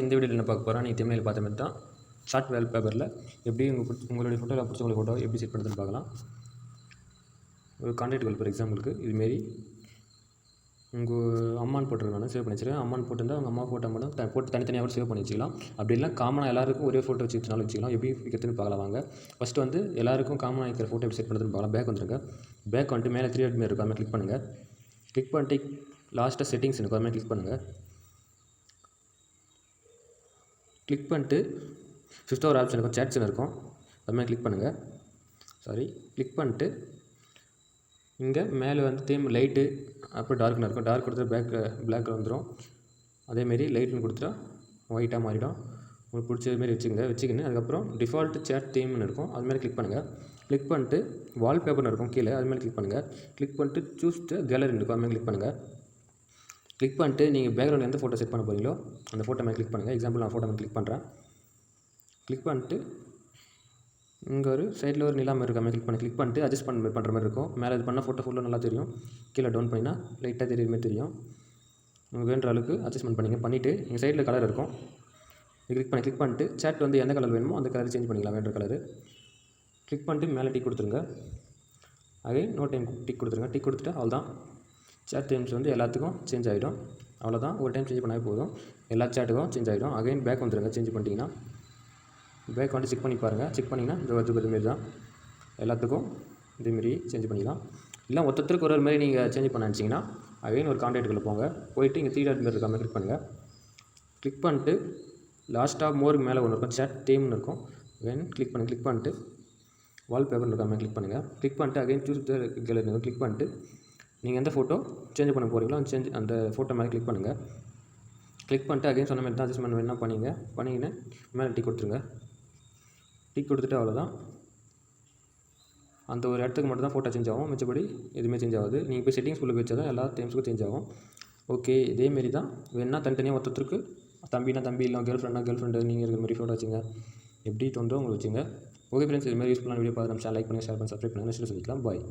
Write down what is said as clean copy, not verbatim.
இந்த வீடியோவில் என்ன பார்க்க போகிறோம், நீங்கள் தமிழில் பார்த்த மாதிரி தான் ஷார்ட் வால்பேப்பரில் எப்படி உங்களுடைய ஃபோட்டோவில் பிடிச்சவங்க ஃபோட்டோ எப்படி செட் பண்ணுறதுன்னு பார்க்கலாம். ஒரு கான்டாக்ட் வால் ஃபார் எக்ஸாம்பிளுக்கு இதுமாரி உங்கள் அம்மான்னு போட்டிருக்காங்க, சேவ் பண்ணி வச்சுருக்கேன். அம்மான்னு போட்டிருந்தால் அவங்க அம்மா ஃபோட்டோ மட்டும் போட்டு தனித்தனியாக சேவ் பண்ணி வச்சுக்கலாம். அப்படி இல்லை காமனாக எல்லாருக்கும் ஒரே ஃபோட்டோ வச்சுக்கினாலும் வச்சுக்கலாம். எப்படி வைக்கிறதுன்னு பார்க்கலாம் வாங்க. ஃபஸ்ட்டு வந்து எல்லாருக்கும் காமனாக இருக்கிற ஃபோட்டோ எப்படி செட் பண்ணுறதுன்னு பார்க்கலாம். பேக் வந்துருங்க. பேக் வந்துட்டு மேலே 3 டாட் மாரி இருக்கும், அதுமாதிரி கிளிக் பண்ணுங்கள். கிளிக் பண்ணிட்டு லாஸ்ட்டாக செட்டிங்ஸ் இருக்கும், அதுமாதிரி கிளிக் பண்ணுங்கள். கிளிக் பண்ணிட்டு ஃபிஃப்த் ஒரு ஆப்ஷன் இருக்கும், சேட்ஸ்னு இருக்கும், அதுமாதிரி கிளிக் பண்ணுங்கள். கிளிக் பண்ணிட்டு இங்கே மேலே வந்து தீம் லைட்டு அப்புறம் டார்க்னு இருக்கும். டார்க் கொடுத்தா பிளாக் வந்துடும். அதேமாரி லைட்னு கொடுத்தா ஒயிட்டாக மாறிடும். உங்களுக்கு பிடிச்சதுமாரி வச்சுக்கின்னு அதுக்கப்புறம் டிஃபால்ட் சேட் தீம்னு இருக்கும், அதுமாதிரி கிளிக் பண்ணுங்கள். கிளிக் பண்ணிட்டு வால்பேப்பர்னு இருக்கும் கீழே, அதுமாதிரி கிளிக் பண்ணுங்கள். கிளிக் பண்ணிட்டு சூஸ் த கேலரி இருக்கும், அதுமாதிரி கிளிக் பண்ணுங்கள். கிளிக் பண்ணிட்டு நீங்கள் பேக்ரவுண்ட் எந்த ஃபோட்டோ செட் பண்ண போகிறீங்களோ அந்த ஃபோட்டோ மேலே கிளிக் பண்ணுங்கள். எக்ஸாம்பிள் நான் ஃபோட்டோ மேலே கிளிக் பண்ணுறேன். கிளிக் பண்ணிட்டு இங்கே ஒரு சைடில் ஒரு நிலா மாதிரி இருக்க மாதிரி கிளிக் பண்ணிட்டு அட்ஜஸ்ட் பண்ணுற மாதிரி இருக்கும். மேலே இது பண்ணால் ஃபோட்டோ ஃபுல்லாக நல்லா தெரியும். கீழே டவுன் பண்ணினா லைட்டாக தெரியுற மாதிரி தெரியும். உங்களுக்கு வேணுற அளவுக்கு அட்ஜஸ்ட்மெண்ட் பண்ணிவிட்டு எங்கள் சைடில் கலர் இருக்கும், கிளிக் பண்ணிட்டு சேட் வந்து எந்த கலர் வேணுமோ அந்த கலர் சேஞ்ச் பண்ணிக்கலாம், வேணுற கலரு. கிளிக் பண்ணிட்டு மேலே டிக் கொடுத்துருங்க. அதே நோ டைம் டிக் கொடுத்துருங்க. டிக் கொடுத்துட்டு அவ்வளோதான். சேட் டைம்ஸ் வந்து எல்லாத்துக்கும் சேஞ்ச் ஆகிடும். அவ்வளோதான், ஒரு டைம் சேஞ்ச் பண்ணால் போதும், எல்லா சேட்டுக்கும் சேஞ்ச் ஆகிடும். அகைன் பேக் வந்துடுங்க. சேஞ்ச் பண்ணிட்டீங்கன்னா பேக் வந்து செக் பண்ணி பாருங்கள். செக் பண்ணிங்கன்னா இந்த இதுமாரி தான் எல்லாத்துக்கும் இதேமாரி சேஞ்ச் பண்ணிக்கலாம். இல்லை ஒருத்தருக்கு ஒரு மாதிரி நீங்கள் சேஞ்ச் பண்ண நினச்சிங்கன்னா அகைன் ஒரு கான்டாக்டுக்குள்ளே போயிட்டு இங்கே 3 டாட் மாரி இருக்க மாதிரி கிளிக் பண்ணுங்கள். கிளிக் பண்ணிட்டு லாஸ்ட்டாக மோருக்கு மேலே ஒன்று இருக்கும், சேட் தீம்னு இருக்கும், அகைன் கிளிக் பண்ணிட்டு வால்பேப்பர்னு இருக்க மாதிரி கிளிக் பண்ணுங்கள். கிளிக் பண்ணிட்டு again choose the gallery click பண்ணிட்டு நீங்கள் எந்த ஃபோட்டோ சேஞ்ச் பண்ண போகிறீங்களோ அந்த ஃபோட்டோ மேலே கிளிக் பண்ணுங்கள். கிளிக் பண்ணிட்டு அகைன் சொன்ன மாதிரி தான் அட்ஜஸ்ட்மெண்ட் வேணால் பண்ணிங்கன்னா மேலே டிக் கொடுத்துருங்க. டிக் கொடுத்துட்டு அவ்வளோதான். அந்த ஒரு இடத்துக்கு மட்டும் தான் ஃபோட்டோ சேஞ்ச் ஆகும், மிச்சபடி எதுவுமே சேஞ்ச் ஆகுது. நீங்கள் போய் செட்டிங்ஸ் உள்ள வச்சா தான் எல்லா டைம்ஸுக்கும் சேஞ்ச் ஆகும். ஓகே, இதேமாரி தான் வேணால் தனித்தனியாக ஒருத்தருக்கு தம்பினா தம்பி இல்லை கேர்ள் ஃப்ரெண்டு நீங்கள் இருக்கிற மாதிரி ஃபோட்டோ வச்சுங்க, எப்படி தோன்றோ உங்களுக்கு வச்சுங்க. ஓகே ஃப்ரெண்ட்ஸ், இதுமாதிரி யூஸ்ஃபுல்லான வீடியோ பார்த்து நம்ம சேனல் லைக் பண்ணி ஷேர் பண்ணி சப்ஸ்கிரைப் பண்ணுங்கள். நெக்ஸ்ட் சொல்லிக்கலாம். பாய்.